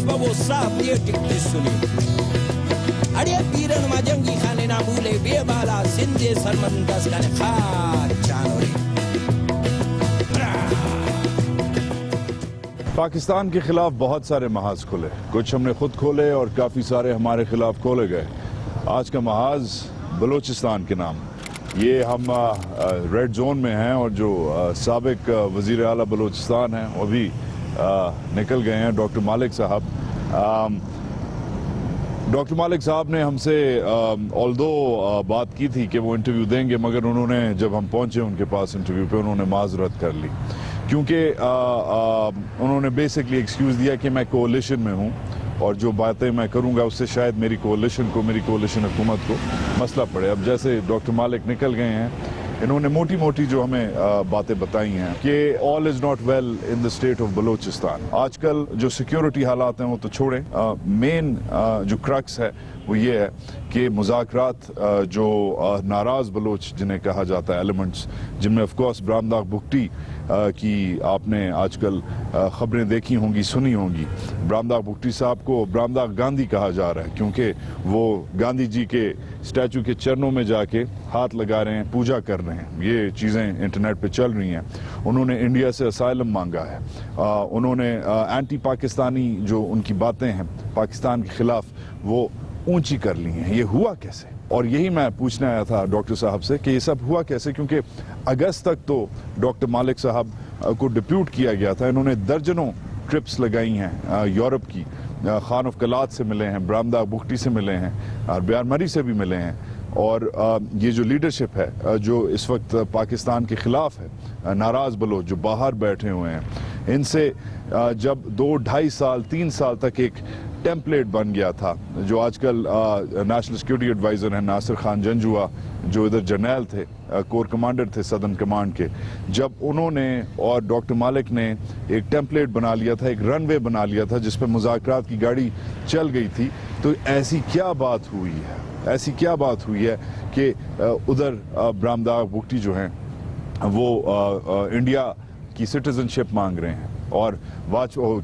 आज वो साहब ये टिकती सुनी अड़े पीरन मजंगी खाने नामूले बेबाला सिंधे सरमंदस खाने खार चानोरे। पाकिस्तान के खिलाफ बहुत सारे महाज खुले, कुछ हमने खुद खोले और काफ़ी सारे हमारे खिलाफ खोले गए। आज का महाज बलूचिस्तान के नाम, ये हम रेड जोन में हैं और जो साबिक वज़ीर आला बलूचिस्तान हैं वो भी निकल गए हैं, डॉक्टर मालिक साहब। डॉक्टर मालिक साहब ने हमसे ऑल्दो बात की थी कि वो इंटरव्यू देंगे, मगर उन्होंने जब हम पहुंचे उनके पास इंटरव्यू पे उन्होंने माजरत कर ली, क्योंकि उन्होंने बेसिकली एक्सक्यूज़ दिया कि मैं कोalition में हूँ और जो बातें मैं करूँगा उससे शायद मेरी कोalition हुकूमत को मसला पड़े। अब जैसे डॉक्टर मालिक निकल गए हैं, इन्होंने मोटी मोटी जो हमें बातें बताई हैं कि all is not well in the state of Balochistan. आजकल जो सिक्योरिटी हालात हैं वो तो छोड़ें, मेन जो क्रक्स है वो ये है कि मुज़ाकरात जो नाराज़ बलोच जिन्हें कहा जाता है एलिमेंट्स, जिनमें ऑफकोर्स ब्रामदाग बुगटी की आपने आजकल ख़बरें देखी होंगी, सुनी होंगी। ब्रामदाग बुगटी साहब को ब्रामदाग गांधी कहा जा रहा है क्योंकि वो गांधी जी के स्टैचू के चरणों में जाके हाथ लगा रहे हैं, पूजा कर रहे हैं। ये चीज़ें इंटरनेट पे चल रही हैं। उन्होंने इंडिया से असाइलम मांगा है, उन्होंने एंटी पाकिस्तानी जो उनकी बातें हैं पाकिस्तान के ख़िलाफ़ वो ऊंची कर ली हैं। ये हुआ कैसे? और यही मैं पूछने आया था डॉक्टर साहब से कि ये सब हुआ कैसे, क्योंकि अगस्त तक तो डॉक्टर मालिक साहब को डिप्यूट किया गया था। इन्होंने दर्जनों ट्रिप्स लगाई हैं यूरोप की, खान ऑफ कलात से मिले हैं, ब्रामदाग बुगटी से मिले हैं और ब्यार मरी से भी मिले हैं। और ये जो लीडरशिप है जो इस वक्त पाकिस्तान के ख़िलाफ़ है, नाराज़ बलोच जो बाहर बैठे हुए हैं, इनसे जब 2, 2.5 साल 3 साल तक एक टेम्पलेट बन गया था, जो आजकल नेशनल सिक्योरिटी एडवाइज़र हैं नासिर खान जंजुआ, जो इधर जर्नैल थे, कोर कमांडर थे सदर्न कमांड के, जब उन्होंने और डॉक्टर मालिक ने एक टेम्पलेट बना लिया था, एक रनवे बना लिया था जिस पर मुज़ाकरात की गाड़ी चल गई थी, तो ऐसी क्या बात हुई है कि उधर ब्रामदाग बुगटी जो हैं वो इंडिया की सिटीजनशिप मांग रहे हैं और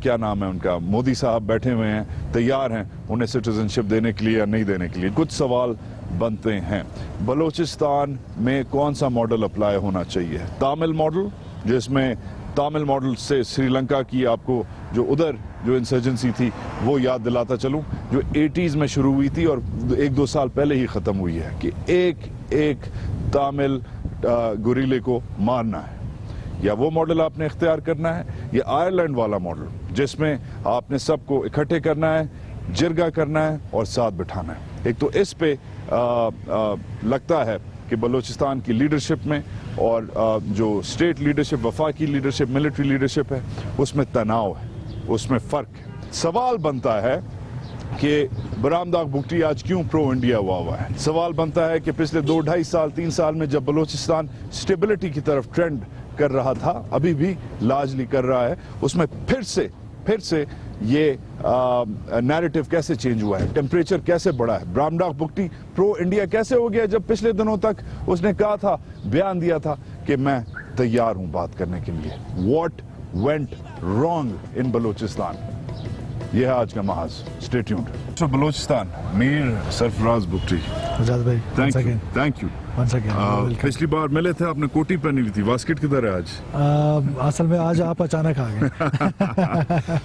क्या नाम है उनका, मोदी साहब बैठे हुए हैं, तैयार हैं उन्हें सिटीजनशिप देने के लिए या नहीं देने के लिए। कुछ सवाल बनते हैं, बलूचिस्तान में कौन सा मॉडल अप्लाई होना चाहिए? तामिल मॉडल, जिसमें तामिल मॉडल से श्रीलंका की आपको जो उधर जो इंसर्जेंसी थी वो याद दिलाता चलूं, जो 80s में शुरू हुई थी और 1-2 साल पहले ही ख़त्म हुई है, कि एक तामिल गुरीले को मारना है। या वो मॉडल आपने इख्तियार करना है, या आयरलैंड वाला मॉडल जिसमें आपने सबको इकट्ठे करना है, जिरगा करना है और साथ बिठाना है। एक तो इस पे लगता है कि बलूचिस्तान की लीडरशिप में और जो स्टेट लीडरशिप, वफाकी लीडरशिप, मिलिट्री लीडरशिप है, उसमें तनाव है, उसमें फ़र्क है। सवाल बनता है कि ब्रामदाग बुगटी आज क्यों प्रो इंडिया हुआ है। सवाल बनता है कि पिछले 2, 2.5 साल 3 साल में जब बलूचिस्तान स्टेबिलिटी की तरफ ट्रेंड कर रहा था, अभी भी लार्जली कर रहा है, उसमें फिर से ये नैरेटिव कैसे चेंज हुआ है, टेम्परेचर कैसे बढ़ा है, ब्रामदाग बुगटी प्रो इंडिया कैसे हो गया, जब पिछले दिनों तक उसने कहा था, बयान दिया था कि मैं तैयार हूं बात करने के लिए। What went wrong in Balochistan? यह है आज का महाज। Stay tuned. तो बलूचिस्तान, मीर सरफराज बुगटी, भाई थैंक यू। पिछली बार मिले थे, आपने कोटी पहनी हुई थी, वास्केट किधर है आज? असल में आज आप अचानक आ गए।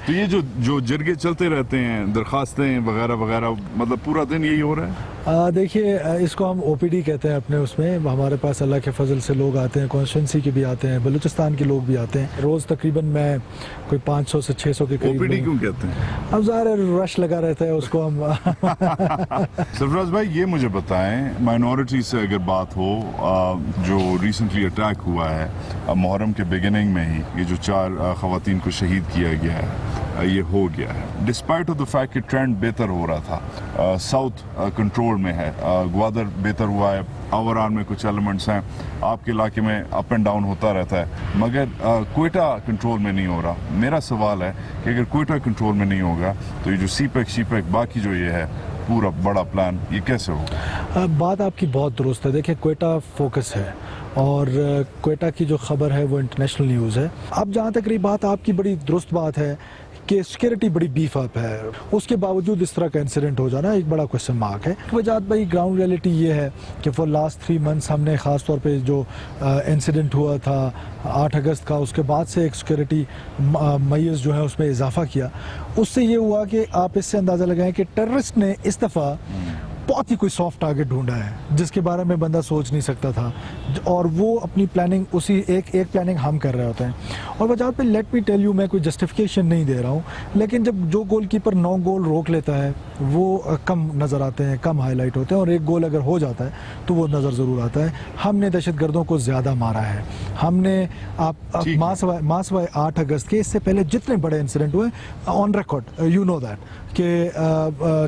तो ये जो जिरगे चलते रहते हैं, दरखास्तें वगैरह वगैरह, मतलब पूरा दिन यही हो रहा है? देखिए, इसको हम OPD कहते हैं अपने उसमें। हमारे पास अल्लाह के फजल से लोग आते हैं, कॉन्स्टिट्यूंसी के भी आते हैं, बलूचिस्तान के लोग भी आते हैं। रोज़ तकरीबन मैं कोई 500 से 600 के करीब। OPD क्यों कहते हैं? अब ज़ाहिर रश लगा रहता है उसको हम। सरफराज भाई, ये मुझे बताएं, माइनॉरिटी से अगर बात हो, जो रिसेंटली अटैक हुआ है मुहर्रम के बिगिनिंग में ही, ये जो 4 ख़वातीन को शहीद किया गया है, ये हो गया है डिस्पाइट ऑफ द फैक्ट कि ट्रेंड बेहतर हो रहा था, साउथ कंट्रोल में है, ग्वादर बेहतर हुआ है, आवारान में कुछ एलिमेंट्स हैं, आपके इलाके में अप एंड डाउन होता रहता है, मगर क्वेटा कंट्रोल में नहीं हो रहा। मेरा सवाल है कि अगर क्वेटा कंट्रोल में नहीं होगा तो ये जो सीपेक बाकी जो ये है पूरा बड़ा प्लान, ये कैसे होगा? बात आपकी बहुत दुरुस्त है। देखिए, क्वेटा फोकस है और क्वेटा की जो खबर है वो इंटरनेशनल न्यूज़ है। अब जहाँ तक रही बात आपकी, बड़ी दुरुस्त बात है कि सिक्योरिटी बड़ी बीफ अप है, उसके बावजूद इस तरह का इंसिडेंट हो जाना एक बड़ा क्वेश्चन मार्क है। वजाहत भाई, ग्राउंड रियलिटी ये है कि फॉर लास्ट 3 मंथ्स हमने ख़ास तौर पे जो इंसिडेंट हुआ था 8 अगस्त का, उसके बाद से एक सिक्योरिटी मैयर्स जो है उसमें इजाफा किया। उससे ये हुआ कि आप इससे अंदाज़ा लगाएं कि टेररिस्ट ने इस दफ़ा बहुत ही कोई सॉफ्ट टारगेट ढूंढा है जिसके बारे में बंदा सोच नहीं सकता था, और वो अपनी प्लानिंग उसी एक प्लानिंग हम कर रहे होते हैं। और वजह पे लेट मी टेल यू, मैं कोई जस्टिफिकेशन नहीं दे रहा हूँ, लेकिन जब जो गोलकीपर 9 गोल रोक लेता है वो कम नज़र आते हैं, कम हाईलाइट होते हैं, और एक गोल अगर हो जाता है तो वो नज़र ज़रूर आता है। हमने दहशतगर्दों को ज़्यादा मारा है, हमने मासवाए 8 अगस्त के इससे पहले जितने बड़े इंसिडेंट हुए on record, you know that, कि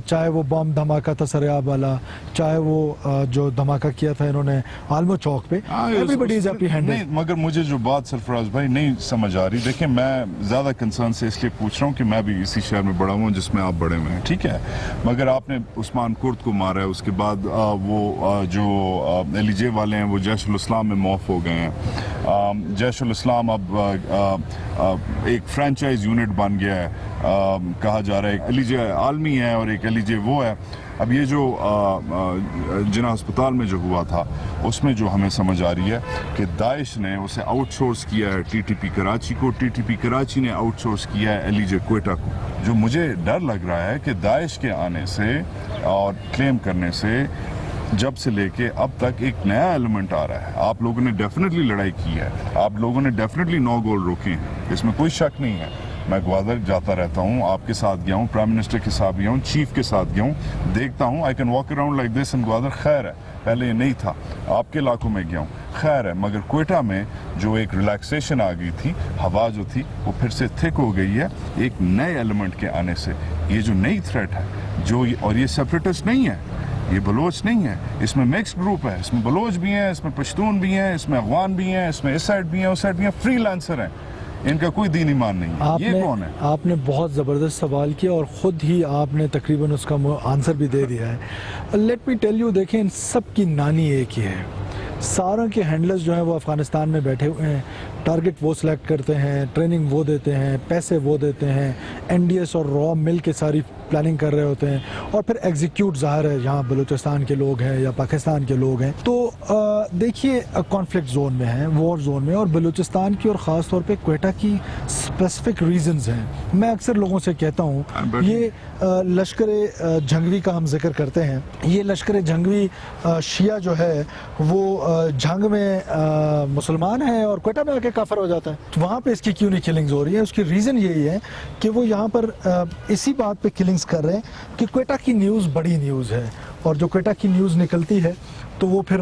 चाहे वो बम धमाका था सरियाब वाला, चाहे वो जो धमाका किया था इन्होंने आलमो चौक पे, एवरीबडी इज एप्रीहेंडेड। मगर मुझे जो बात सरफराज भाई नहीं समझ आ रही, देखिए मैं ज़्यादा कंसर्न से इसलिए पूछ रहा हूँ कि मैं भी इसी शहर में बड़ा हुआ जिसमें आप बड़े हुए हैं, ठीक है, मगर आपने उस्मान कुर्द को मारा है, उसके बाद वो जो एलिजे वाले हैं वो जैशुल इस्लाम में मौफ हो गए हैं। जैशुल इस्लाम अब एक फ्रेंचाइज यूनिट बन गया है, कहा जा रहा है एलिजे आलमी है और एक एलिजे वो है। अब ये जो जिना अस्पताल में जो हुआ था उसमें जो हमें समझ आ रही है कि दाइश ने उसे आउटसोर्स किया है टीटीपी कराची को, टीटीपी कराची ने आउटसोर्स किया है एलिजे क्वेटा को। जो मुझे डर लग रहा है कि दाइश के आने से और क्लेम करने से जब से लेके अब तक एक नया एलिमेंट आ रहा है। आप लोगों ने डेफिनेटली लड़ाई की है, आप लोगों ने डेफिनेटली 9 गोल रोके हैं, इसमें कोई शक नहीं है। मैं ग्वादर जाता रहता हूँ, आपके साथ गया हूँ, प्राइम मिनिस्टर के साथ गया हूँ, चीफ के साथ गया हूँ, देखता हूँ। I can walk around like this in Gwadar. खैर है, पहले ये नहीं था, आपके इलाकों में गया हूँ, खैर है, मगर क्वेटा में जो एक रिलैक्सेशन आ गई थी, हवा जो थी वो फिर से थिक हो गई है एक नए एलिमेंट के आने से। ये जो नई थ्रेट है और ये सेपरेटिस्ट नहीं है, ये बलोच नहीं है, इसमें मिक्स ग्रुप है, इसमें बलोच भी हैं, इसमें पश्तून भी हैं, इसमें अफगान भी हैं, इसमें इस साइड भी हैं, उस साइड भी हैं, फ्रीलांसर हैं, इनका कोई दीन ईमान नहीं है। ये कौन है? आपने बहुत ज़बरदस्त सवाल किया और ख़ुद ही आपने तकरीबन उसका आंसर भी दे दिया है। लेट मी टेल यू, देखें इन सब की नानी एक ही है। सारों के हैंडलर्स जो हैं वो अफ़गानिस्तान में बैठे हुए हैं, टारगेट वो सिलेक्ट करते हैं, ट्रेनिंग वो देते हैं, पैसे वो देते हैं, एनडीएस और रॉ मिल के सारी प्लानिंग कर रहे होते हैं, और फिर एग्जीक्यूट ज़ाहिर है यहाँ बलूचिस्तान के लोग हैं या पाकिस्तान के लोग हैं। तो देखिए कॉन्फ्लिक्ट जोन में हैं, वॉर जोन में, और बलूचिस्तान की और ख़ास तौर पे क्वेटा की स्पेसिफिक रीजंस हैं। मैं अक्सर लोगों से कहता हूँ, ये लश्कर जंगवी का हम जिक्र करते हैं, ये लश्कर जंगवी शिया जो है वो जंग में मुसलमान है और क्वेटा में आके काफिर हो जाता है। तो वहाँ पे इसकी क्यों नहीं किलिंग्स हो रही है? उसकी रीज़न यही है कि वो यहाँ पर इसी बात पे किलिंग्स कर रहे हैं कि क्वेटा की न्यूज़ बड़ी न्यूज़ है, और जो क्वेटा की न्यूज़ निकलती है तो वो फिर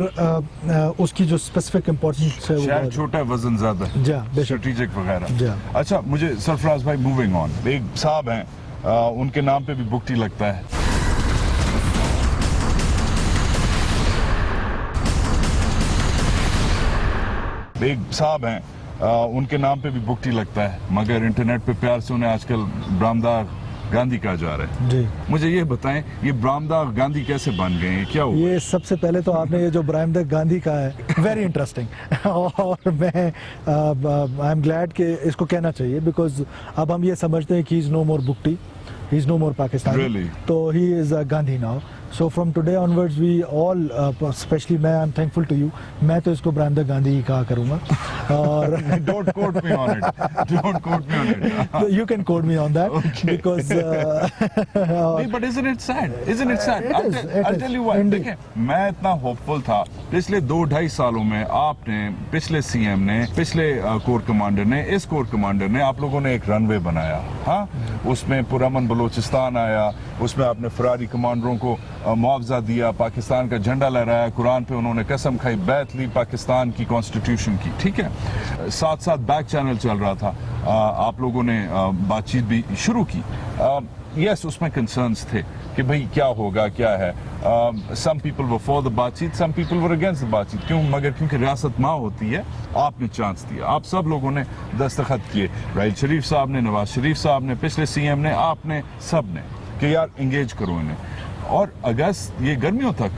उसकी जो स्पेसिफिक इम्पोर्टेंस है शहर छोटा है, वजन ज्यादा है, स्ट्रेटेजिक वगैरह। अच्छा, मुझे सरफराज भाई, मूविंग ऑन, एक साहब हैं, उनके नाम पे भी बुकटी लगता है। एक साहब हैं, उनके नाम पे भी बुकटी लगता है, मगर इंटरनेट पे प्यार से उन्हें आजकल ब्रामदार गांधी कहा जा रहा है जी। मुझे ये बताएं, ये ब्रामदार गांधी कैसे बन गए हैं, क्या हुआ? ये सबसे पहले तो आपने ये जो ब्रामदार गांधी का है, वेरी इंटरेस्टिंग और मैं आई एम ग्लैड कि इसको कहना चाहिए, बिकॉज अब हम ये समझते हैं कि ही इज नो मोर बुकटी, he is no more Pakistani. Really? So he is Gandhi now. So from today onwards we all, especially मैं, I'm thankful to you, मैं तो इसको ब्रामदार गांधी ही कहा करूँगा। और Don't quote me on it. Don't quote me on it. You can quote me on that, okay. Because but isn't it sad? Isn't it sad? I'll tell you why. देखिए, मैं इतना hopeful था पिछले 2-2.5 सालों में। आपने, पिछले सीएम ने, पिछले कोर कमांडर ने, इस कोर कमांडर ने, आप लोगों ने एक रनवे बनाया, हाँ, उसमें पुरअमन बलोचिस्तान आया, उसमें आपने फरारी कमांडरों को मुआवजा दिया, पाकिस्तान का झंडा लहराया, कुरान पे उन्होंने कसम खाई, बैत ली पाकिस्तान की कॉन्स्टिट्यूशन की, ठीक है। साथ साथ बैक चैनल चल रहा था, आप लोगों ने बातचीत भी शुरू की। यस, उसमें कंसर्न्स थे कि भाई क्या होगा, क्या है। Some people were for the बातचीत, some people were against the बातचीत। क्यों? मगर क्योंकि रियासत माँ होती है, आपने चांस दिया, आप सब लोगों ने दस्तखत किए, राहिल शरीफ साहब ने, नवाज शरीफ साहब ने, पिछले सीएम ने, आपने, सब ने, कि यार इंगेज करो इन्हें। और अगस्त, ये गर्मियों तक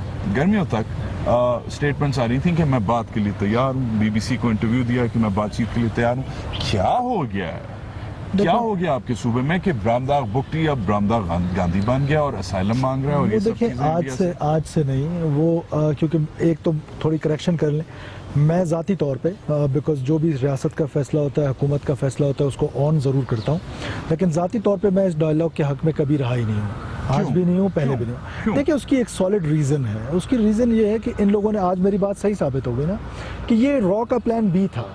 स्टेटमेंट्स आ रही थी कि मैं बात के लिए तैयार हूँ, बीबीसी को इंटरव्यू दिया कि मैं बातचीत के लिए तैयार हूँ। क्या हो गया है? क्या हो गया आपके सूबे में कि ब्रामदाग बुगटी अब ब्रामदाग गांधी बन गया और असाइलम मांग रहा है? और वो ये सब देखिए चीजें आज से नहीं वो क्योंकि एक तो थोड़ी करेक्शन कर लें, मैं ज़ाती तौर पे बिकॉज जो भी रियासत का फैसला होता है, हुकूमत का फैसला होता है, उसको ऑन ज़रूर करता हूँ, लेकिन ज़ाती तौर पे मैं इस डायलॉग के हक में कभी रहा ही नहीं हूँ, आज भी नहीं हूँ, पहले भी नहीं हूँ। देखिए उसकी एक सॉलिड रीज़न है, उसकी रीज़न ये है कि इन लोगों ने, आज मेरी बात सही साबित हो गई ना, कि ये रॉ का प्लान बी था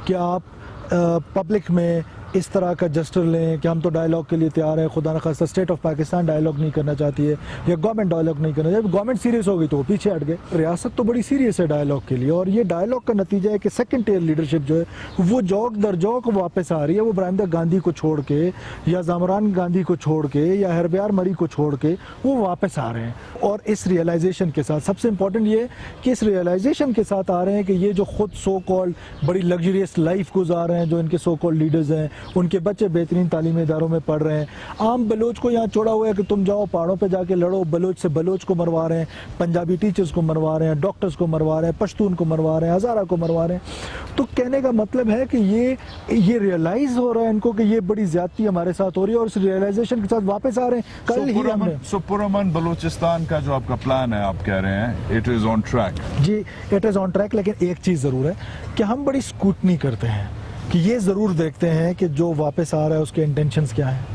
कि आप पब्लिक में इस तरह का जस्टर लें कि हम तो डायलॉग के लिए तैयार हैं, खुदा न खास्ता स्टेट ऑफ पाकिस्तान डायलॉग नहीं करना चाहती है या गवर्नमेंट डायलॉग नहीं करना चाहती, गवर्नमेंट सीरियस हो गई तो वो पीछे हट गए। रियासत तो बड़ी सीरियस है डायलॉग के लिए, और ये डायलॉग का नतीजा है कि सेकंड टियर लीडरशिप जो है वो जौक दर जौक वापस आ रही है। वो ब्रामदाग गांधी को छोड़ के या ज़ामरान गांधी को छोड़ के या हरब्यार मरी को छोड़ के वो वापस आ रहे हैं, और इस रियलाइजेशन के साथ, सबसे इंपॉर्टेंट ये कि इस रियलाइजेशन के साथ आ रहे हैं कि ये जो खुद सो कॉल्ड बड़ी लग्जरियस लाइफ गुजार रहे हैं, जो इनके सो कॉल्ड लीडर्स हैं, उनके बच्चे बेहतरीन तालीमी इदारों में पढ़ रहे हैं, आम बलोच को यहाँ छोड़ा हुआ है कि तुम जाओ पहाड़ों पे जाके लड़ो, बलोच से बलोच को मरवा रहे हैं, पंजाबी टीचर्स को मरवा रहे हैं, डॉक्टर्स को मरवा रहे हैं, पश्तून को मरवा रहे हैं, हज़ारा को मरवा रहे हैं। तो कहने का मतलब है कि ये रियलाइज हो रहा है इनको कि ये बड़ी ज्यादती हमारे साथ हो रही है, और उस रियलाइजेशन के साथ वापस आ रहे हैं। कल ही हमने पुरअमन बलूचिस्तान का जो आपका प्लान है, आप कह रहे हैं इट इज ऑन ट्रैक। जी, इट इज ऑन ट्रैक, लेकिन एक चीज जरूर है कि हम बड़ी स्क्रूटनी करते हैं, कि ये ज़रूर देखते हैं कि जो वापस आ रहा है उसके इंटेंशंस क्या हैं,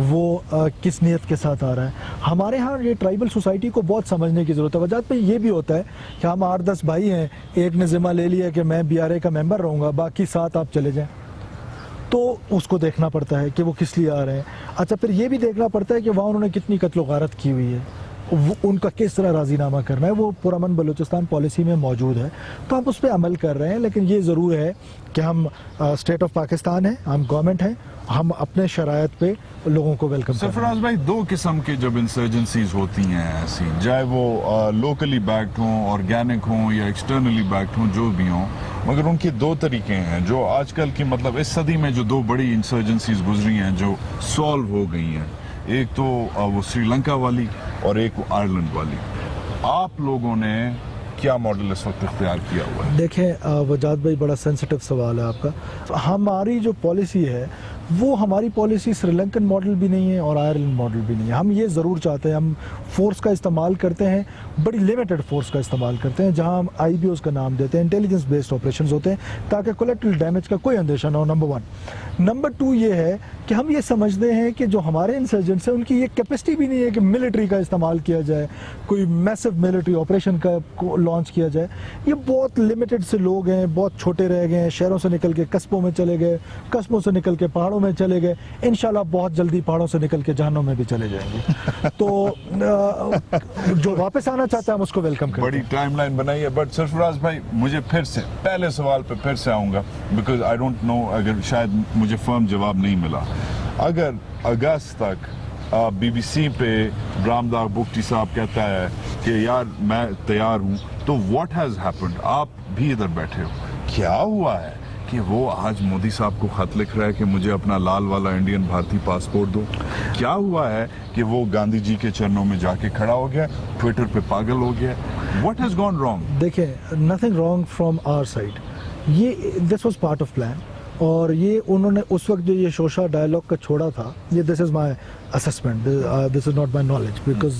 वो किस नीयत के साथ आ रहा है। हमारे यहाँ ये ट्राइबल सोसाइटी को बहुत समझने की ज़रूरत है। वजह पे ये भी होता है कि हम 8-10 भाई हैं, एक ने ज़िम्मा ले लिया कि मैं BRA का मेंबर रहूँगा, बाकी 7 आप चले जाएं, तो उसको देखना पड़ता है कि वो किस लिए आ रहे हैं। अच्छा, फिर ये भी देखना पड़ता है कि वहाँ उन्होंने कितनी कत्ल गारत की हुई है, उनका किस तरह राजीनामा करना है, वो पुरअमन बलूचिस्तान पॉलिसी में मौजूद है, तो हम उस पर अमल कर रहे हैं। लेकिन ये ज़रूर है कि हम स्टेट ऑफ पाकिस्तान है, हम गवर्नमेंट है, हम अपने शरायत पे लोगों को वेलकम करते हैं। सरफराज भाई, 2 किस्म के जब इंसर्जेंसीज होती हैं ऐसी, चाहे वो लोकली बैक्ड हों, ऑर्गेनिक हों या एक्सटर्नली बैक्ड हों, जो भी हों, मगर उनके 2 तरीके हैं जो आजकल की, मतलब इस सदी में जो 2 बड़ी इंसर्जेंसीज गुजरी हैं जो सॉल्व हो गई हैं, एक तो वो श्रीलंका वाली और एक वो आयरलैंड वाली। आप लोगों ने क्या मॉडल इस वक्त इख्तियार किया हुआ है? देखें वजाद भाई, बड़ा सेंसिटिव सवाल है आपका। हमारी जो पॉलिसी है वो हमारी पॉलिसी श्रीलंकन मॉडल भी नहीं है और आयरलैंड मॉडल भी नहीं है। हम ये ज़रूर चाहते हैं, हम फोर्स का इस्तेमाल करते हैं, बड़ी लिमिटेड फोर्स का इस्तेमाल करते हैं, जहां हम IBOs का नाम देते हैं, इंटेलिजेंस बेस्ड ऑपरेशंस होते हैं, ताकि कोलेटरल डैमेज का कोई अंदेशा ना हो, नंबर 1। नंबर 2 ये है कि हम ये समझते हैं कि जो हमारे इंसर्जेंट्स हैं उनकी ये कैपेसिटी भी नहीं है कि मिलिट्री का इस्तेमाल किया जाए, कोई मैसिव मिलिट्री ऑपरेशन का लॉन्च किया जाए। ये बहुत लिमिटेड से लोग हैं, बहुत छोटे रह गए हैं, शहरों से निकल के कस्बों में चले गए, कस्बों से निकल के पहाड़ों में चले गए, इंशाल्लाह बहुत जल्दी पहाड़ों से निकल के जहन्नुम में भी चले जाएंगे। तो जो वापस आना चाहता है हम उसको वेलकम करते हैं। बड़ी टाइमलाइन बनाई है। बट सरफराज भाई, मुझे फिर से पहले सवाल पे फिर से आऊंगा, बिकॉज आई डोंट नो, अगर शायद मुझे फर्म जवाब नहीं मिला। अगर अगस्त तक BBC पे ब्रामदाग बुगटी साहब कहता है कि यार मैं तैयार हूँ, तो व्हाट हैज हैपेंड? आप भी इधर बैठे हो, क्या हुआ है कि वो आज मोदी साहब को खत लिख रहा है कि मुझे अपना लाल वाला इंडियन भारतीय पासपोर्ट दो? क्या हुआ है कि वो गांधी जी के चरणों में जाके खड़ा हो गया, ट्विटर पे पागल हो गया? What has gone wrong? देखिए, nothing wrong from our side, ये this was part of plan, और ये उन्होंने उस वक्त जो ये शोशा डायलॉग का छोड़ा था, ये this is my assessment, this is not my knowledge, because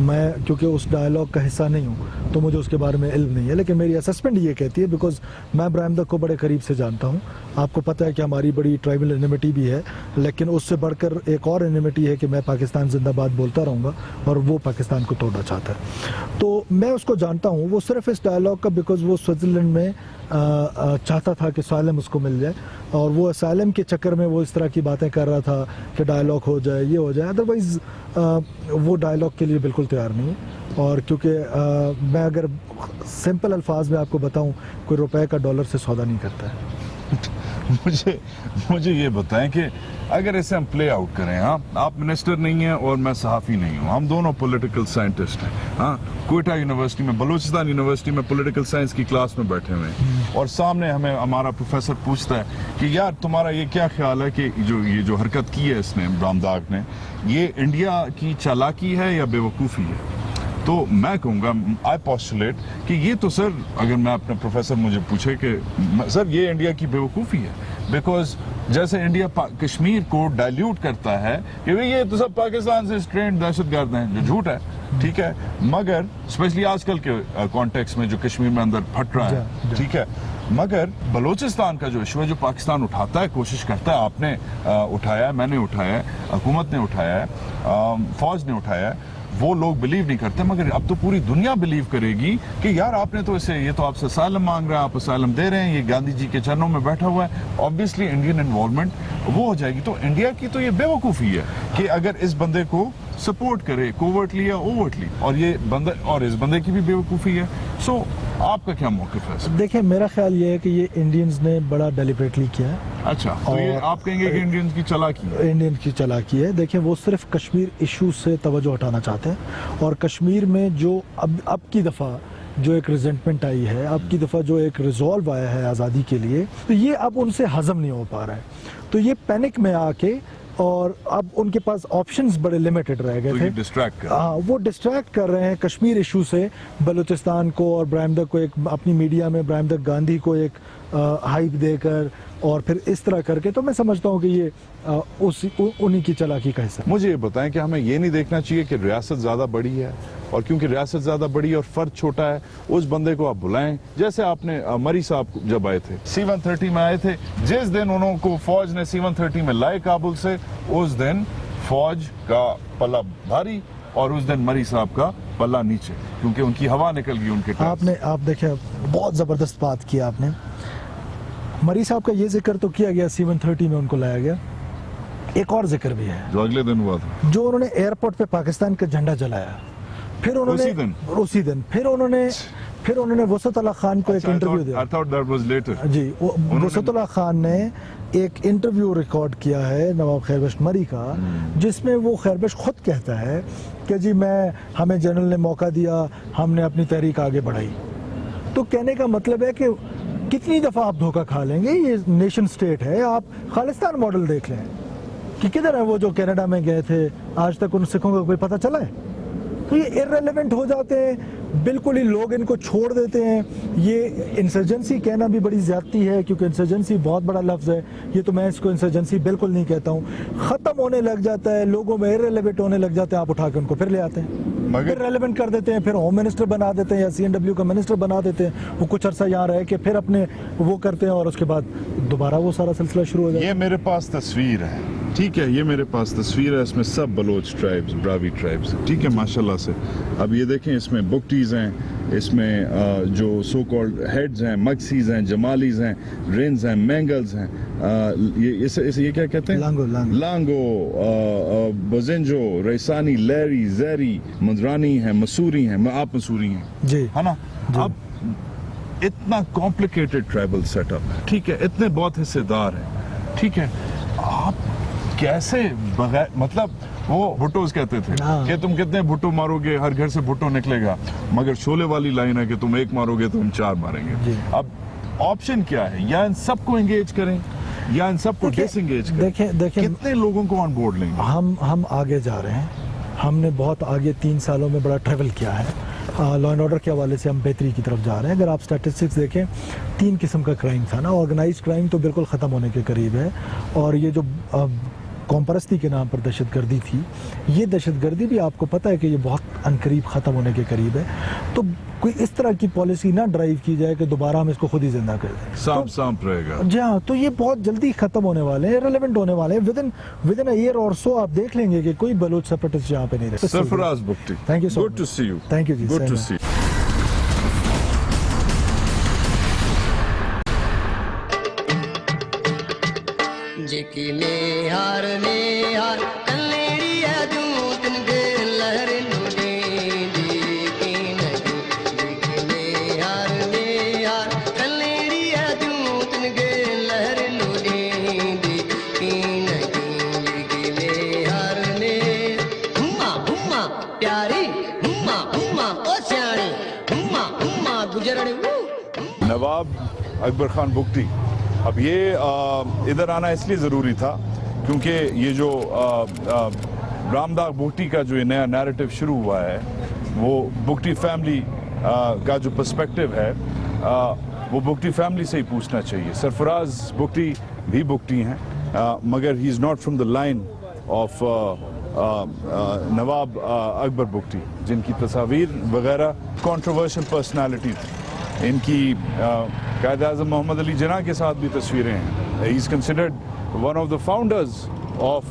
मैं क्योंकि उस डायलॉग का हिस्सा नहीं हूँ तो मुझे उसके बारे में इल्म नहीं है, लेकिन मेरी असेसमेंट ये कहती है, बिकॉज मैं ब्रामदाग को बड़े करीब से जानता हूँ। आपको पता है कि हमारी बड़ी ट्राइबल एनिमिटी भी है, लेकिन उससे बढ़कर एक और एनिमिटी है कि मैं पाकिस्तान जिंदाबाद बोलता रहूँगा और वो पाकिस्तान को तोड़ना चाहता है। तो मैं उसको जानता हूँ, वो सिर्फ इस डायलॉग का, बिकॉज वो स्विट्ज़रलैंड में चाहता था कि असाइलम उसको मिल जाए, और वो असाइलम के चक्कर में वो इस तरह की बातें कर रहा था कि डायलॉग हो जाए, ये हो जाए। अदरवाइज़ वो डायलॉग के लिए बिल्कुल तैयार नहीं है। और क्योंकि मैं अगर सिंपल अल्फाज में आपको बताऊं, कोई रुपए का डॉलर से सौदा नहीं करता है। मुझे ये बताएं कि अगर इसे हम प्ले आउट करें, हाँ, आप मिनिस्टर नहीं हैं और मैं सहाफ़ी नहीं हूँ, हम दोनों पॉलिटिकल साइंटिस्ट हैं, हाँ, क्वेटा यूनिवर्सिटी में, बलूचिस्तान यूनिवर्सिटी में पॉलिटिकल साइंस की क्लास में बैठे हुए हैं, और सामने हमें हमारा प्रोफेसर पूछता है कि यार तुम्हारा ये क्या ख्याल है कि ये जो हरकत की है इसने, ब्रामदाग ने, ये इंडिया की चालाकी है या बेवकूफ़ी है? तो मैं कहूँगा, आई पोस्टुलेट कि ये तो सर, अगर मैं अपने प्रोफेसर मुझे पूछे कि सर ये इंडिया की बेवकूफ़ी है, बिकॉज जैसे इंडिया कश्मीर को डाइल्यूट करता है कि भाई ये तो सब पाकिस्तान से ट्रेंड दहशतगर्द हैं, जो झूठ है, ठीक है, मगर स्पेशली आजकल के कॉन्टेक्स्ट में जो कश्मीर में अंदर फट रहा है, ठीक है, मगर बलूचिस्तान का जो इशू है जो पाकिस्तान उठाता है, कोशिश करता है, आपने उठाया है, मैंने उठाया है, हुकूमत ने उठाया है, फौज ने उठाया है, वो लोग बिलीव नहीं करते, मगर अब तो पूरी दुनिया बिलीव करेगी कि यार आपने तो इसे, ये तो आपसे असाइलम मांग रहा है, आप असाइलम दे रहे हैं, ये गांधी जी के चरणों में बैठा हुआ है, ऑब्वियसली इंडियन इन्वॉल्वमेंट वो हो जाएगी। तो इंडिया की तो ये बेवकूफ़ी है कि अगर इस बंदे को सपोर्ट करे कोवर्टली या ओवर्टली, और ये बंदा, और इस बंदे की भी बेवकूफ़ी है। सो आपका क्या मौक़िफ़ है? देखिए, मेरा ख्याल ये है कि ये इंडियंस ने बड़ा डेलिबरेटली किया है। अच्छा, तो ये आप कहेंगे कि इंडियंस की चालाकी है? इंडियन की चालाकी है। देखिए, वो सिर्फ कश्मीर इशू से तवज्जो हटाना चाहते हैं, और कश्मीर में जो अब की दफ़ा जो एक रिजेंटमेंट आई है, अब की दफ़ा जो एक रिजॉल्व आया है आज़ादी के लिए, तो ये अब उनसे हजम नहीं हो पा रहा है। तो ये पैनिक में आके, और अब उनके पास ऑप्शंस बड़े लिमिटेड रह गए थे। वो डिस्ट्रैक्ट कर रहे हैं कश्मीर इशू से बलूचिस्तान को, और ब्राह्मदक को एक अपनी मीडिया में ब्राह्मदक गांधी को एक हाइप देकर, और फिर इस तरह करके, तो मैं समझता हूँ कि ये उन्हीं की चालाकी का हिस्सा। मुझे ये बताएं कि हमें ये नहीं देखना चाहिए कि रियासत ज़्यादा बड़ी है, और क्योंकि रियासत ज़्यादा बड़ी है और फ़र्द छोटा है, उस बंदे को आप बुलाएं। जैसे आपने मरी साहब जब आए थे, C-130 में आए थे, जिस दिन उनको फौज ने C-130 में लाए काबुल से, उस दिन फौज का पल्ला भारी और उस दिन मरी साहब का पल्ला नीचे, क्योंकि उनकी हवा निकल गई उनके टायर से। आप देखें, बहुत ज़बरदस्त बात की आपने। मरी साहब का ये जिक्र तो किया गया, C-130 में उनको लाया गया। एक और जिक्र भी है जो अगले दिन हुआ था, जो उन्होंने एयरपोर्ट पे पाकिस्तान का झंडा जलाया, फिर उन्होंने उसी दिन फिर उन्होंने वसत अला खान को एक इंटरव्यू दिया। I thought that was later. जी, वसत अला खान ने एक इंटरव्यू रिकॉर्ड किया है नवाब खैरबख्श मरी का, जिसमें वो खैरबख्श खुद कहता है कि जी हमें जनरल ने मौका दिया, हमने अपनी तहरीक आगे बढ़ाई। तो कहने का मतलब है कि कितनी दफ़ा आप धोखा खा लेंगे, ये नेशन स्टेट है। आप खालिस्तान मॉडल देख लें कि किधर है वो जो कनाडा में गए थे, आज तक उन सिखों का कोई पता चला है? तो ये इररेलेवेंट हो जाते हैं, बिल्कुल ही लोग इनको छोड़ देते हैं। ये इंसर्जेंसी कहना भी बड़ी ज्यादती है, क्योंकि इंसर्जेंसी बहुत बड़ा लफ्ज़ है, ये तो मैं इसको इंसर्जेंसी बिल्कुल नहीं कहता हूँ। ख़त्म होने लग जाता है, लोगों में इररेलेवेंट होने लग जाते हैं, आप उठा के उनको फिर ले आते हैं, फिर रेलेवेंट कर देते हैं, फिर होम मिनिस्टर बना देते हैं या CNW का मिनिस्टर बना देते हैं। वो कुछ अर्सा यहाँ रह के फिर अपने वो करते हैं, और उसके बाद दोबारा वो सारा सिलसिला शुरू हो जाता है। ये मेरे पास तस्वीर है, ठीक है, ये मेरे पास तस्वीर है, इसमें सब बलोच ट्राइब्स, ब्रावी ट्राइब्स, ठीक है, माशाल्लाह से। अब ये देखें, इसमें बुकटीज़ हैं, इसमें जो सो कॉल्ड हेड्स हैं, मक्सीज़ हैं, जमालीज़ हैं, रिंस हैं, मैंगल्स हैं, ये क्या कहते हैं? लांगो, बजिंजो, रईसानी, लैरी, जैरी, मंदरानी हैं, मसूरी हैं, आप मसूरी हैं जी, है ना। अब इतना कॉम्प्लिकेटेड ट्राइबल सेटअप है, ठीक है, इतने बहुत हिस्सेदार हैं, ठीक है, आप कैसे बगैर, मतलब वो भुट्टोस कहते थे कि तुम कितने भुट्टो मारोगे, हर घर से भुट्टो निकलेगा, मगर शोले वाली लाइन है कि तुम एक मारोगे तो हम 4 मारेंगे। अब ऑप्शन क्या है? या इन सबको एंगेज करें या इन सबको डिसएंगेज करें? देखें कितने लोगों को ऑन बोर्ड लेंगे? हम आगे जा रहे हैं, हमने बहुत आगे 3 सालों में बड़ा ट्रैवल किया है। लॉ एंड ऑर्डर के हवाले से हम बेहतरी की तरफ जा रहे हैं। अगर आप स्टैटिस्टिक्स देखें, 3 किस्म का क्राइम था ना। ऑर्गेनाइज्ड क्राइम तो बिल्कुल ख़त्म होने के करीब है, और ये जो कौमपरस्ती के नाम पर दहशतगर्दी थी, ये दहशतगर्दी भी आपको पता है कि ये बहुत अनकरीब ख़त्म होने के करीब है। तो कोई इस तरह की पॉलिसी ना ड्राइव की जाए कि दोबारा हम इसको खुद ही जिंदा कर दें, सांप रहेगा। जी हाँ, तो ये बहुत जल्दी ख़त्म होने वाले हैं, रेलेवेंट होने वाले हैं। विद इन अ ईयर और सो आप देख लेंगे कि कोई बलोच सेपरेटिस्ट यहाँ पे नहीं रहे। Sarfaraz Bugti, thank you so much, good to see you. Thank you जी, गुड टू सी। जेकी में हार कलेड़ी है दूतन के लहर नुडे जेकी नहीं, जेकी में हार कलेड़ी है दूतन के लहर नुडे जेकी नहीं, जेकी में हार में हुम्मा प्यारी हुम्मा ओ स्याणी हुम्मा गुजरने। नवाब अकबर खान बुख्ती, अब ये इधर आना इसलिए ज़रूरी था क्योंकि ये जो रामदाग बुख्ती का जो ये नया नैरेटिव शुरू हुआ है, वो बुख्ती फैमिली का जो पर्सपेक्टिव है, वो बुख्ती फैमिली से ही पूछना चाहिए। सरफराज बुख्ती भी बुकटी हैं, मगर he is not from the line of Nawab Akbar Bugti, जिनकी तस्वीर वगैरह कंट्रोवर्शियल पर्सनालिटी थी। इनकी कायद आज़म मोहम्मद अली जिन्ना के साथ भी तस्वीरें हैं। He is considered one of the founders of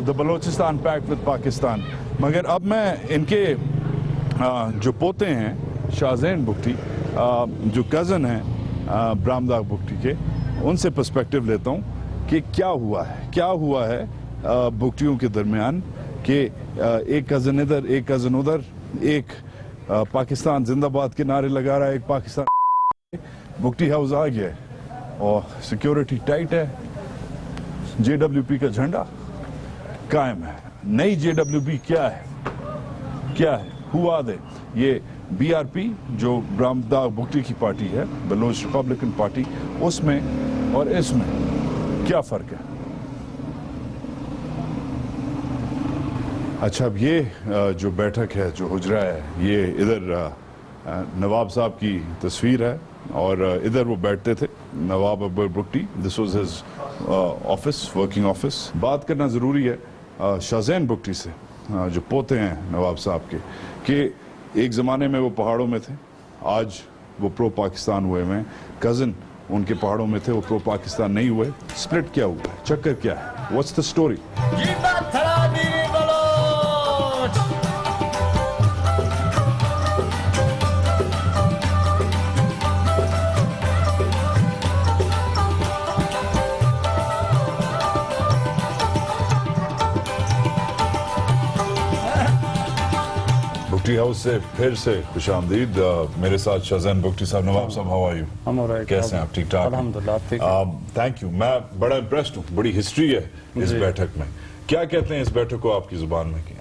the Balochistan pact with Pakistan. मगर अब मैं इनके जो पोते हैं शाहजैन बुकटी, जो कज़न हैं ब्रामदाग बुकटी के, उनसे पर्सपेक्टिव लेता हूँ कि क्या हुआ है बुकटियों के दरमियान कि एक कज़न इधर एक कज़न उधर, एक पाकिस्तान जिंदाबाद के नारे लगा रहा है, एक पाकिस्तान बुकटी हाउस आ गया है और सिक्योरिटी टाइट है, JWP का झंडा कायम है। नई JWP क्या है हु आर दे? ये BRP जो ब्रामदाग बुकटी की पार्टी है, बलोच रिपब्लिकन पार्टी, उसमें और इसमें क्या फर्क है? अच्छा, अब ये जो बैठक है, जो हुजरा है, ये इधर नवाब साहब की तस्वीर है और इधर वो बैठते थे, Nawab Akbar Bugti. This was his office, working office. बात करना ज़रूरी है शाहजैन बुकटी से, जो पोते हैं नवाब साहब के, कि एक ज़माने में वो पहाड़ों में थे, आज वो प्रो पाकिस्तान हुए हैं। कज़न उनके पहाड़ों में थे, वो प्रो पाकिस्तान नहीं हुए। स्प्लिट क्या हुआ है, चक्कर क्या है, व्हाट्स द स्टोरी? बुकटी हाउस से फिर से खुशामदीद। मेरे साथ शाहजैन बुकटी साहब। नवाब साहब, हाउ आर यू? कैसे हैं आप? ठीक ठाक? अल्हम्दुलिल्लाह। Thank you. मैं बड़ा इम्प्रेस्ड हूँ, बड़ी हिस्ट्री है इस बैठक में। क्या कहते हैं इस बैठक को आपकी जुबान में? क्या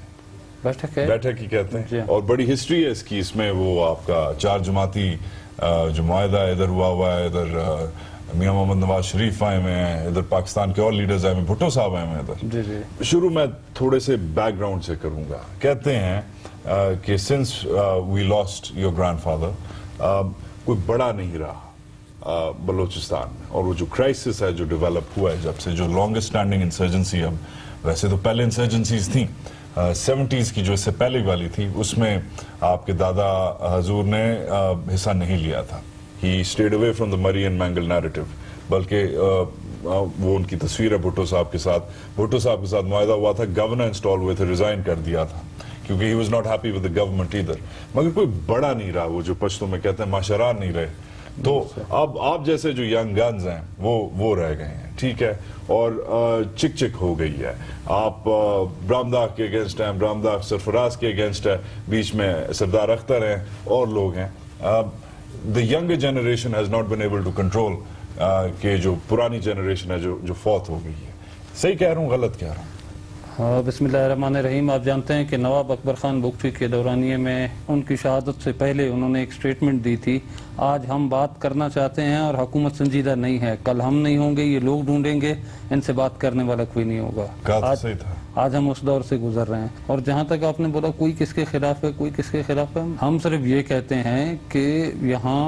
बैठक ही कहते हैं, और बड़ी हिस्ट्री है इसकी। इसमें वो आपका 4 जमाती जो मुआहदा इधर हुआ है, इधर मियां मोहम्मद नवाज शरीफ आए हुए हैं, इधर पाकिस्तान के और लीडर्स आए हुए, भुट्टो साहब आए हुए हैं इधर। शुरू में थोड़े से बैकग्राउंड से करूंगा। कहते हैं कि since we lost your grandfather, कोई बड़ा नहीं रहा बलोचिस्तान में, और वो जो क्राइसिस है जो डेवलप हुआ है जब से, जो लॉन्गेस्ट स्टैंडिंग इंसर्जेंसी, अब वैसे तो पहले इंसर्जेंसीज थी 70s की, जो इससे पहले वाली थी, उसमें आपके दादा हजूर ने हिस्सा नहीं लिया था। He stayed away from the Murray and Mangle narrative, बल्कि वो उनकी तस्वीर है भुट्टो साहब के साथ मुआहदा हुआ था, गवर्नर इंस्टॉल हुए थे, रिजाइन कर दिया था क्योंकि he was not happy with the government either। मगर कोई बड़ा नहीं रहा, वो जो पश्तो में कहते हैं माशरान नहीं रहे। तो अब आप जैसे जो यंग गन्स हैं वो रह गए हैं, ठीक है, और चिक हो गई है। आप ब्रामदाग के अगेंस्ट हैं, ब्रामदाग सरफराज के अगेंस्ट है, बीच में सरदार अख्तर हैं और लोग हैं। The younger generation has not been able to control कि जो पुरानी जनरेशन है जो फौत हो गई है। सही कह रहा हूँ, गलत कह रहा हूँ? हाँ, बिस्मिल्लाहिर्रहमानिर्रहीम। आप जानते हैं कि नवाब अकबर खान बुकटी के दौरानिए में उनकी शहादत से पहले उन्होंने एक स्टेटमेंट दी थी, आज हम बात करना चाहते हैं और हुकूमत संजीदा नहीं है, कल हम नहीं होंगे, ये लोग ढूंढेंगे, इनसे बात करने वाला कोई नहीं होगा। सही था। आज हम उस दौर से गुजर रहे हैं। और जहाँ तक आपने बोला कोई किसके खिलाफ है, कोई किसके खिलाफ है, हम सिर्फ ये कहते हैं कि यहाँ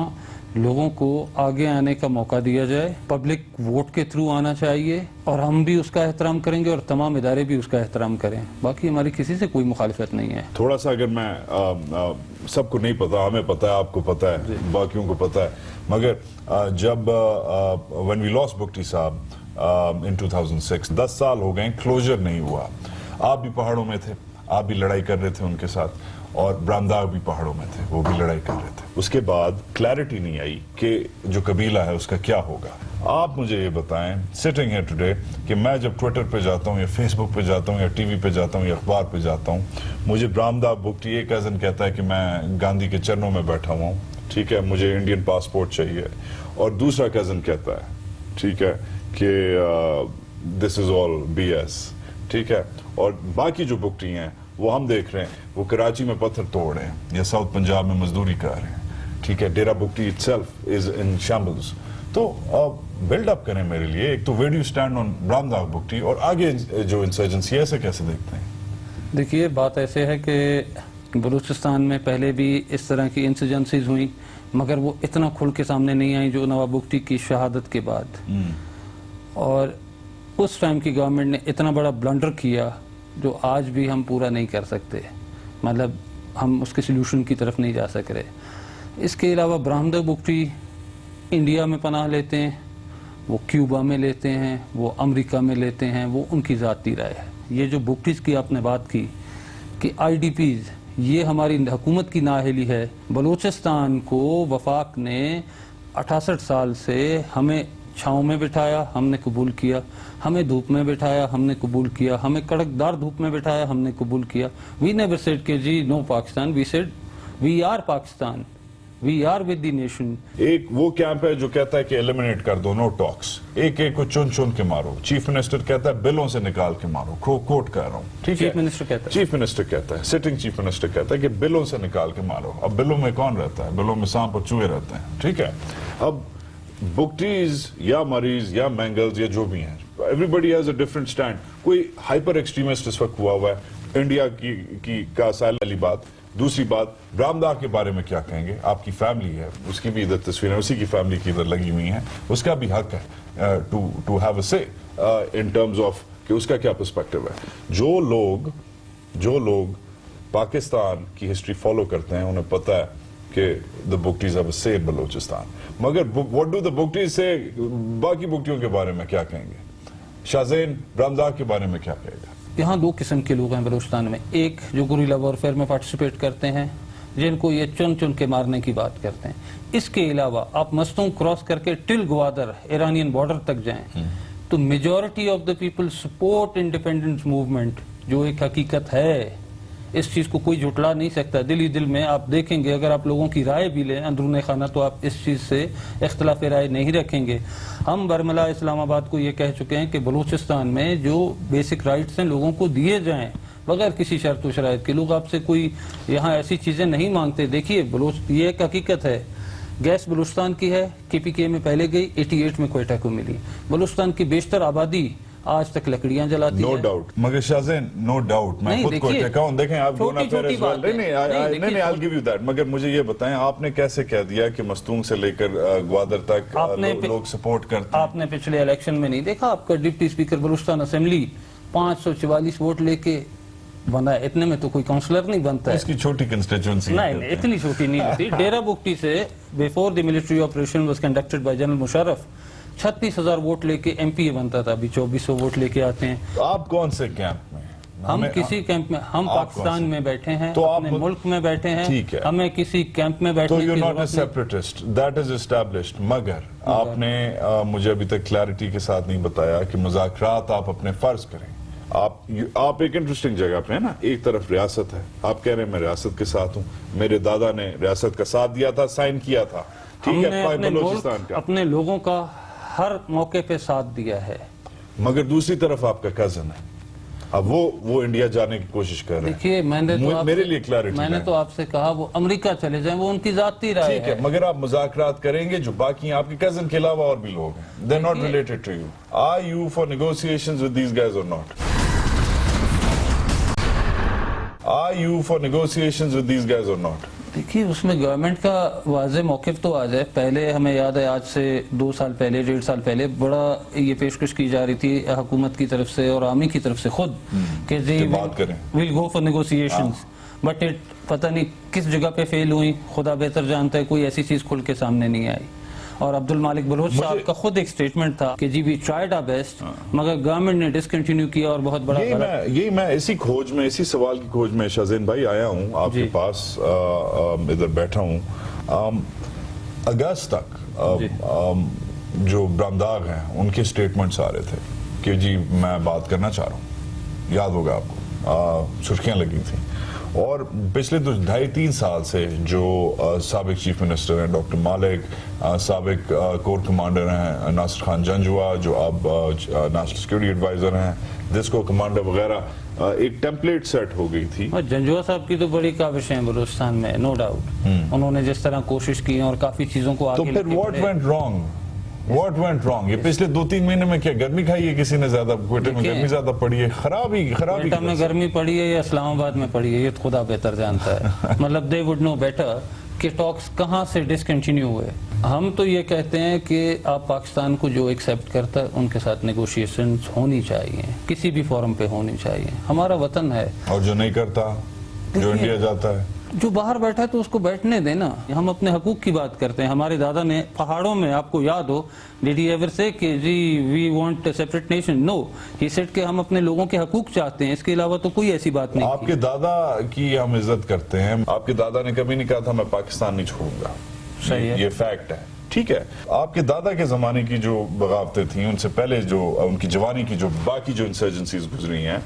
लोगों को आगे आने का मौका दिया जाए, पब्लिक वोट के थ्रू आना चाहिए, और हम भी उसका एहतराम करेंगे और तमाम इदारे भी उसका एहतराम करें। बाकी हमारी किसी से कोई मुखालिफत नहीं है। थोड़ा सा अगर मैं सबको नहीं पता, हमें पता है, आपको पता है, बाकियों को पता है, मगर जब व्हेन वी लॉस्ट बुकटी साहब इन 2006, 10 साल हो गए, क्लोजर नहीं हुआ। आप भी पहाड़ों में थे, आप भी लड़ाई कर रहे थे उनके साथ, और ब्रामदाग भी पहाड़ों में थे, वो भी लड़ाई कर रहे थे। उसके बाद क्लैरिटी नहीं आई कि जो कबीला है उसका क्या होगा। आप मुझे ये बताएं, सिटिंग हियर टुडे, कि मैं जब ट्विटर पे जाता हूँ या फेसबुक पे जाता हूँ या टीवी पे जाता हूँ या अखबार पे जाता हूँ, मुझे ब्रामदाग बुकटी एक कज़न कहता है कि मैं गांधी के चरणों में बैठा हुआ हूँ, ठीक है, मुझे इंडियन पासपोर्ट चाहिए, और दूसरा कज़न कहता है, ठीक है, कि दिस इज ऑल BS, ठीक है। और बाकी जो बुकटी हैं वो हम देख रहे हैं, वो कराची में पत्थर तोड़ रहे हैं या साउथ पंजाब में मजदूरी कर रहे हैं, ठीक है। Dera Bugti itself is in shambles. तो बिल्ड अप करें मेरे लिए, एक तो where do you stand on Brahamdagh Bugti, और आगे जो इंसर्जेंसी है, ऐसे कैसे देखते हैं? देखिए, बात ऐसे है कि बलूचिस्तान में पहले भी इस तरह की इंसर्जेंसीज हुई, मगर वो इतना खुल के सामने नहीं आई जो नवाब बुकटी की शहादत के बाद। और उस टाइम की गवर्नमेंट ने इतना बड़ा ब्लंडर किया जो आज भी हम पूरा नहीं कर सकते, मतलब हम उसके सल्यूशन की तरफ नहीं जा सक रहे। इसके अलावा ब्राह्मण बुगटी इंडिया में पनाह लेते हैं, वो क्यूबा में लेते हैं, वो अमेरिका में लेते हैं, वो उनकी ज़ाती राय है। ये जो बुगटीज़ की आपने बात की कि IDPs, ये हमारी हुकूमत की नाअहली है। बलूचिस्तान को वफाक ने 68 साल से हमें छाँव में बिठाया, हमने कबूल किया, हमें धूप में बिठाया, हमने कबूल किया, हमें कड़कदार धूप में बिठाया, हमने कबूल किया। वी नेवर सेड के जी no Pakistan, we said we are Pakistan, we are with the nation. एक वो कैंप है जो कहता है कि एलिमिनेट कर दो, नो टॉक्स, एक एक को चुन चुन के मारो। चीफ मिनिस्टर कहता है बिलों से निकाल के मारो, कोट कर रहा हूं, ठीक है। चीफ मिनिस्टर कहता है, चीफ मिनिस्टर कहता है, सिटिंग चीफ मिनिस्टर कहता है कि बिलों से निकाल के मारो। अब बिलों में कौन रहता है? बिलों में सांप और चूहे रहते हैं, ठीक है। अब बुगटीज या मरीज या मैंगल्स या जो भी हैं, everybody has a different stand. कोई हाइपर एक्सट्रीमिस्ट इस वक्त हुआ है इंडिया की का साल वाली बात। दूसरी बात, ब्राह्मदार के बारे में क्या कहेंगे? आपकी फैमिली है, उसकी भी इधर तस्वीरें उसी की फैमिली की इधर लगी हुई हैं, उसका भी हक है टू हैव अ से इन टर्म्स ऑफ कि उसका क्या पर्सपेक्टिव है। जो लोग पाकिस्तान की हिस्ट्री फॉलो करते हैं उन्हें पता है कि द बुगटीज हैव अ से इन बलूचिस्तान। मगर व्हाट डू द बुगटीज से बाकी बुगटियों के बारे में क्या कहेंगे? शाहज़ैन ब्राह्मदार के बारे में क्या कहेगा? यहाँ दो किस्म के लोग हैं बलूचिस्तान में। एक जो गुरिल्ला वॉरफेयर में पार्टिसिपेट करते हैं, जिनको ये चुन चुन के मारने की बात करते हैं। इसके अलावा आप मस्तूम क्रॉस करके टिल ग्वादर ईरानियन बॉर्डर तक जाएं तो majority of the people support independence movement, जो एक हकीकत है। इस चीज़ को कोई झुटला नहीं सकता। दिल ही दिल में आप देखेंगे, अगर आप लोगों की राय भी लें अंदरून खाना, तो आप इस चीज़ से इख्तलाफ राय नहीं रखेंगे। हम बरमला इस्लामाबाद को ये कह चुके हैं कि बलूचिस्तान में जो बेसिक राइट्स हैं लोगों को दिए जाएं बगैर किसी शर्त व शराइत के। लोग आपसे कोई यहाँ ऐसी चीज़ें नहीं मांगते। देखिए ये एक हकीकत है। गैस बलूचिस्तान की है, KPK में पहले गई, 88 में क्वेटा को मिली। बलूचिस्तान की बेशतर आबादी आज तक लकड़ियां जलाती है। No doubt. मगर शाहज़ैन नो डाउट, मैं खुद को ठेका हूं। देखें आप नहीं, I'll give you that। मगर मुझे ये बताएं, आपने कैसे कह दिया कि मस्तूंग से लेकर ग्वादर तक लोग सपोर्ट करते हैं? आपने पिछले इलेक्शन में नहीं देखा? आपका deputy speaker Balochistan assembly 544 vote लेके बना। इतने में तो कोई काउंसलर नहीं बनता है। इसकी छोटी कंस्टिट्यूएंसी नहीं, इतनी छोटी नहीं होती। डेरा बुगटी से before the military operation was conducted by general Musharraf 36,000 vote लेके MP बनता था। अभी 2400 वोट लेके आते हैं। तो आप कौन से कैंप में? हम किसी कैंप में, हम पाकिस्तान में बैठे हैं, तो अपने मुल्क में बैठे हैं। ठीक है, हमें किसी कैंप में बैठने तो की you're not a जरूरत नहीं। separatist, that is established। मगर आपने मुझे अभी तक क्लैरिटी के साथ नहीं बताया कि मुज़ाकरात आप अपने फर्ज करें। आप एक इंटरेस्टिंग जगह पे है ना। एक तरफ रियासत है, आप कह रहे हैं मैं रियासत के साथ हूँ, मेरे दादा ने रियासत का साथ दिया था, साइन किया था, ठीक है, बलूचिस्तान का, अपने लोगों का हर मौके पे साथ दिया है। मगर दूसरी तरफ आपका कजन है, अब वो इंडिया जाने की कोशिश कर रहे हैं। देखिए, मेरे लिए क्लैरिटी, मैंने तो आपसे कहा वो अमेरिका चले जाएं, वो उनकी जाती राय ठीक है। मगर आप मुज़ाकरात करेंगे जो बाकी आपके कजन के अलावा और भी लोग हैं, they are not related to you. Are you for negotiations with these guys or not? Are you for negotiations with these guys or not? देखिए, उसमें गवर्नमेंट का वाज़े मौक़िफ़ तो आ जाए। पहले हमें याद है, आज से 2 साल पहले, 1.5 साल पहले बड़ा ये पेशकश की जा रही थी हुकूमत की तरफ से और आर्मी की तरफ से खुद कि जी बात करें, will go for negotiations. But it पता नहीं किस जगह पे फेल हुई, खुदा बेहतर जानता है। कोई ऐसी चीज़ खुल के सामने नहीं आई। और अब्दुल मालिक बलोच साहब का खुद एक स्टेटमेंट था कि जी वी ट्राइड आवर बेस्ट, मगर गवर्नमेंट ने डिसकंटिन्यू किया और बहुत बड़ा यही मैं इसी खोज में, इसी सवाल की खोज में शाहज़ैन भाई आया हूँ आपके पास, इधर बैठा हूँ। अगस्त तक जो ब्राह्मदार हैं उनके स्टेटमेंट्स आ रहे थे कि जी मैं बात करना चाह रहा हूँ, याद होगा आपको, सुर्खियाँ लगी थी। और पिछले 2.5-3 साल से जो साबिक चीफ मिनिस्टर हैं डॉक्टर मालिक, साबिक कोर कमांडर हैं नासिर खान जंजुआ, जो अब नेशनल सिक्योरिटी एडवाइजर हैं, डिस्को कमांडर वगैरह, एक टेम्पलेट सेट हो गई थी। और जंजुआ साहब की तो बड़ी काबिश है बलूचिस्तान में, नो डाउट। उन्होंने जिस तरह कोशिश की और काफी चीजों को आगे, तो फिर व्हाट वेंट रॉन्ग? ये पिछले 2-3 महीने में क्या गर्मी खाई है किसी ने ज्यादा? क्वेटा में गर्मी ज्यादा पड़ी है, खराबी क्वेटा में गर्मी पड़ी है या इस्लामाबाद में पड़ी है, ये तो खुदा बेहतर जानता है। मतलब दे वुड नो बेटर कि टॉक्स कहाँ से डिसकंटिन्यू हुए। हम तो ये कहते हैं कि आप पाकिस्तान को जो एक्सेप्ट करता है उनके साथ नेगोशिएशन होनी चाहिए, किसी भी फोरम पे होनी चाहिए, हमारा वतन है। और जो नहीं करता, जो इंडिया जाता है, जो बाहर बैठा है तो उसको बैठने देना। हम अपने हकूक की बात करते हैं। हमारे दादा ने पहाड़ों में, आपको याद हो, डिड ही एवर से कि जी we want a separate nation? No, he said कि हम अपने लोगों के हकूक चाहते हैं, इसके अलावा तो कोई ऐसी बात नहीं। आपके दादा की हम इज्जत करते हैं। आपके दादा ने कभी नहीं कहा था मैं पाकिस्तान नहीं छोड़ूंगा। सही है, ये फैक्ट है, ठीक है। आपके दादा के जमाने की जो बगावतें थी, उनसे पहले जो उनकी जवानी की जो बाकी जो इंसर्जेंसीज गुजरी हैं,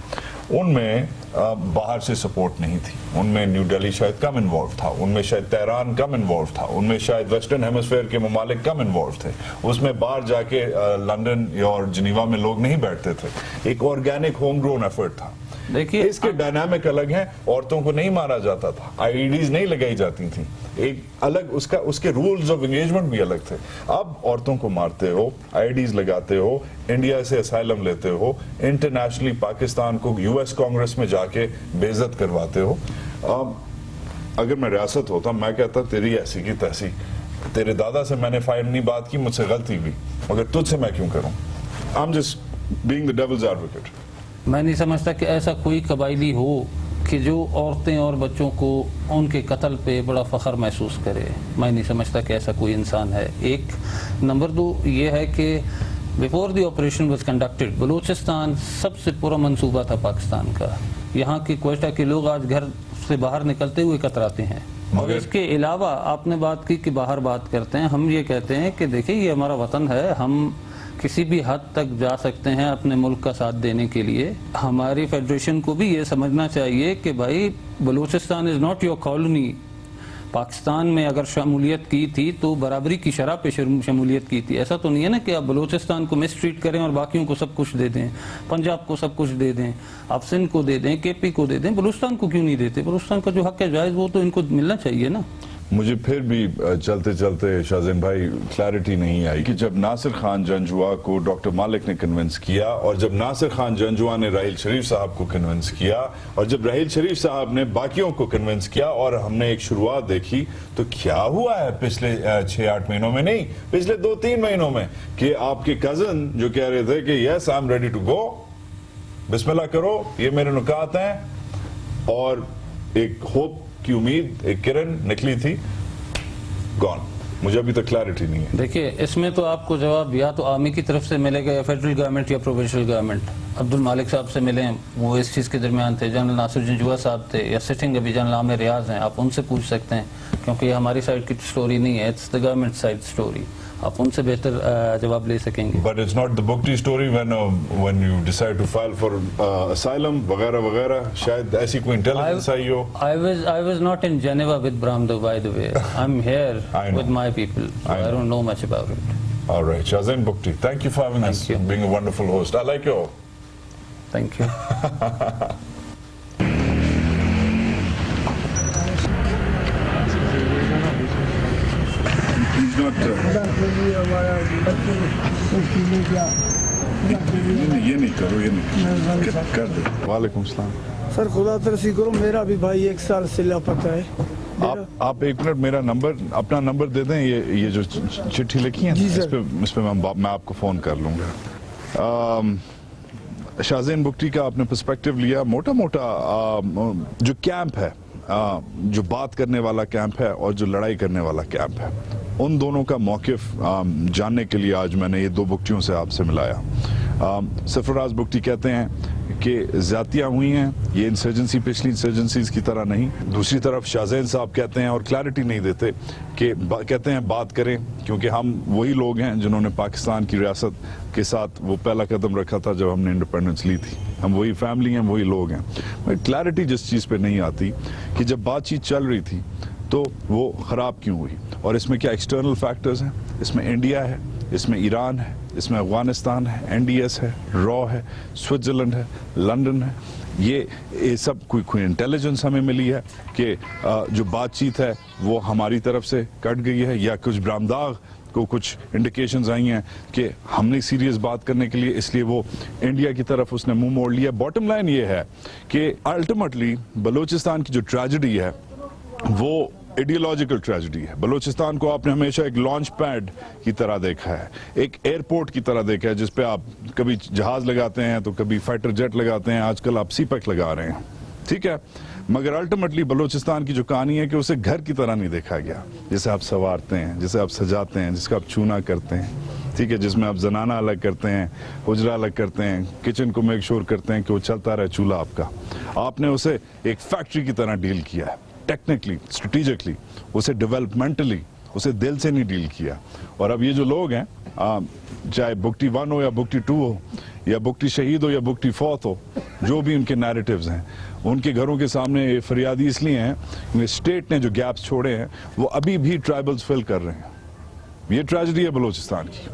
उनमें बाहर से सपोर्ट नहीं थी। उनमें न्यू दिल्ली शायद कम इन्वॉल्व था, उनमें शायद तेहरान कम इन्वॉल्व था, उनमें शायद वेस्टर्न हेमिस्फीयर के ममालिक कम इन्वॉल्व थे। उसमें बाहर जाके लंदन और जिनीवा में लोग नहीं बैठते थे। एक ऑर्गेनिक होम ग्रोन एफर्ट था। देखिए इसके डायनामिक अलग हैं। औरतों को नहीं मारा जाता था, आईईडीज नहीं लगाई जाती थी, एक अलग उसके रूल्स ऑफ एंगेजमेंट भी अलग थे। अब औरतों को मारते हो, आईईडीज लगाते हो, इंडिया से असाइलम लेते हो, इंटरनेशनली पाकिस्तान को यूएस कांग्रेस में जाके बेइज्जत करवाते हो। अगर मैं रियासत होता, मैं कहता तेरी ऐसी की तैसी, तेरे दादा से मैंने फाइन नहीं बात की, मुझसे गलती हुई, मगर तुझसे मैं क्यों करूं? I am just being the devil's advocate. मैं नहीं समझता कि ऐसा कोई कबायली हो कि जो औरतें और बच्चों को उनके कत्ल पे बड़ा फ़ख्र महसूस करे। मैं नहीं समझता कि ऐसा कोई इंसान है। एक नंबर 2 ये है कि before the operation was conducted, Balochistan सबसे पूरा मंसूबा था पाकिस्तान का। यहाँ के क्वेटा के लोग आज घर से बाहर निकलते हुए कतराते हैं। और इसके अलावा आपने बात की कि बाहर बात करते हैं, हम ये कहते हैं कि देखिए ये हमारा वतन है, हम किसी भी हद तक जा सकते हैं अपने मुल्क का साथ देने के लिए। हमारी फेडरेशन को भी ये समझना चाहिए कि भाई Balochistan is not your colony. Pakistan में अगर शमूलियत की थी तो बराबरी की शरह पे शमूलियत की थी। ऐसा तो नहीं है ना कि आप बलूचिस्तान को मिसट्रीट करें और बाकियों को सब कुछ दे दें, पंजाब को सब कुछ दे दें, आप सिंध को दे दें, केपी को दे दें, बलूचिस्तान को क्यों नहीं देते? बलूचिस्तान का जो हक है जायज़, वो तो इनको मिलना चाहिए ना। मुझे फिर भी चलते चलते शाहज़ैन भाई क्लैरिटी नहीं आई कि जब नासिर खान जंजुआ को डॉक्टर मालिक ने कन्विंस किया, और जब नासिर खान जंजुआ ने राहील शरीफ साहब को कन्विंस किया, और जब राहील शरीफ साहब ने बाकियों को कन्विंस किया, और हमने एक शुरुआत देखी, तो क्या हुआ है पिछले 6-8 महीनों में, नहीं पिछले 2-3 महीनों में, कि आपके कजन जो कह रहे थे कि yes I am ready to go, बिस्मिल्लाह करो, ये मेरे नुकात हैं, और एक होप की उम्मीद, एक किरण निकली थी, गॉन। मुझे अभी तक क्लैरिटी नहीं है। देखिए इसमें तो आपको जवाब या तो आर्मी की तरफ से मिलेगा, या फेडरल गवर्नमेंट या प्रोविंशियल गवर्नमेंट। अब्दुल मालिक साहब से मिले, वो इस चीज़ के दरमियान थे, जनरल नासिर जंजुआ साहब थे, या सिटिंग अभी जनरल आमिर रियाज हैं, आप उनसे पूछ सकते हैं, क्योंकि ये हमारी साइड की स्टोरी नहीं है, it's the government side story. आप उनसे बेहतर जवाब ले सकेंगे। बट इट्स नॉट द बुकटी story when you decide to file for asylum वगैरह वगैरह, शायद ऐसी कोई इंटेलिजेंस आई हो। I was not in Geneva with Bramdo, by the way. I'm here with my people. So I don't know much about it. All right, Shahzain Bukti, thank you for having us, you. being a wonderful host. I like you all. Thank you. He's not. ये नहीं करो, ये नहीं कर दो। वालेकुम सलाम। Sir खुदा तरसी करो, मेरा भी भाई 1 साल से लापता है। आप 1 मिनट मेरा नंबर, अपना नंबर दे दें। ये जो चिट्ठी लिखी है जी इस सर। पे मैं आपको फ़ोन कर लूँगा। शाहज़ैन बुकटी का आपने पर्सपेक्टिव लिया। मोटा मोटा जो कैंप है, जो बात करने वाला कैंप है और जो लड़ाई करने वाला कैंप है, उन दोनों का मौक़िफ़ जानने के लिए आज मैंने ये 2 बुकटियों से आपसे मिलाया। सरफराज बुकटी कहते हैं कि ज़्यादतियाँ हुई हैं, ये इंसर्जेंसी पिछली इंसर्जेंसीज की तरह नहीं। दूसरी तरफ शाहज़ैन साहब कहते हैं, और क्लैरिटी नहीं देते, कि कहते हैं बात करें, क्योंकि हम वही लोग हैं जिन्होंने पाकिस्तान की रियासत के साथ वो पहला कदम रखा था जब हमने इंडिपेंडेंस ली थी। हम वही फैमिली हैं, वही लोग हैं। मगर क्लैरिटी जिस चीज़ पे नहीं आती कि जब बातचीत चल रही थी तो वो ख़राब क्यों हुई, और इसमें क्या एक्सटर्नल फैक्टर्स हैं। इसमें इंडिया है, इसमें ईरान है, इसमें अफगानिस्तान है, NDS है, रॉ है, स्विट्ज़रलैंड है, लंदन है। ये सब कोई इंटेलिजेंस हमें मिली है कि जो बातचीत है वो हमारी तरफ से कट गई है, या कुछ ब्रामदाग को कुछ इंडिकेशंस आई हैं कि हमने सीरियस बात करने के लिए, इसलिए वो इंडिया की तरफ उसने मुंह मोड़ लिया। बॉटम लाइन ये है कि अल्टीमेटली बलूचिस्तान की जो ट्रेजेडी है वो आइडियोलॉजिकल ट्रेजेडी है। बलूचिस्तान को आपने हमेशा एक लॉन्च पैड की तरह देखा है, एक एयरपोर्ट की तरह देखा है, जिस पे आप कभी जहाज लगाते हैं तो कभी फाइटर जेट लगाते हैं, आजकल आप सीपेक लगा रहे हैं, ठीक है। मगर अल्टीमेटली बलूचिस्तान की जो कहानी है कि उसे घर की तरह नहीं देखा गया, जिसे आप संवारते हैं, जिसे आप सजाते हैं, जिसका आप चूना करते हैं, ठीक है, जिसमें आप जनाना अलग करते हैं, हुजरा अलग करते हैं, किचन को मेक श्योर करते हैं कि वो चलता रहे चूल्हा आपका। आपने उसे एक फैक्ट्री की तरह डील किया है, टेक्निकली, स्ट्रेटेजिकली, उसे डेवलपमेंटली, उसे दिल से नहीं डील किया। और अब ये जो लोग हैं, चाहे बुकटी 1 हो या बुकटी 2 हो या बुकटी शहीद हो या बुकटी 4 हो, जो भी उनके नैरेटिव्स हैं, उनके घरों के सामने ये फरियादी इसलिए हैं कि स्टेट ने जो गैप्स छोड़े हैं वो अभी भी ट्राइबल्स फिल कर रहे हैं। ये ट्रेजेडी है बलूचिस्तान की।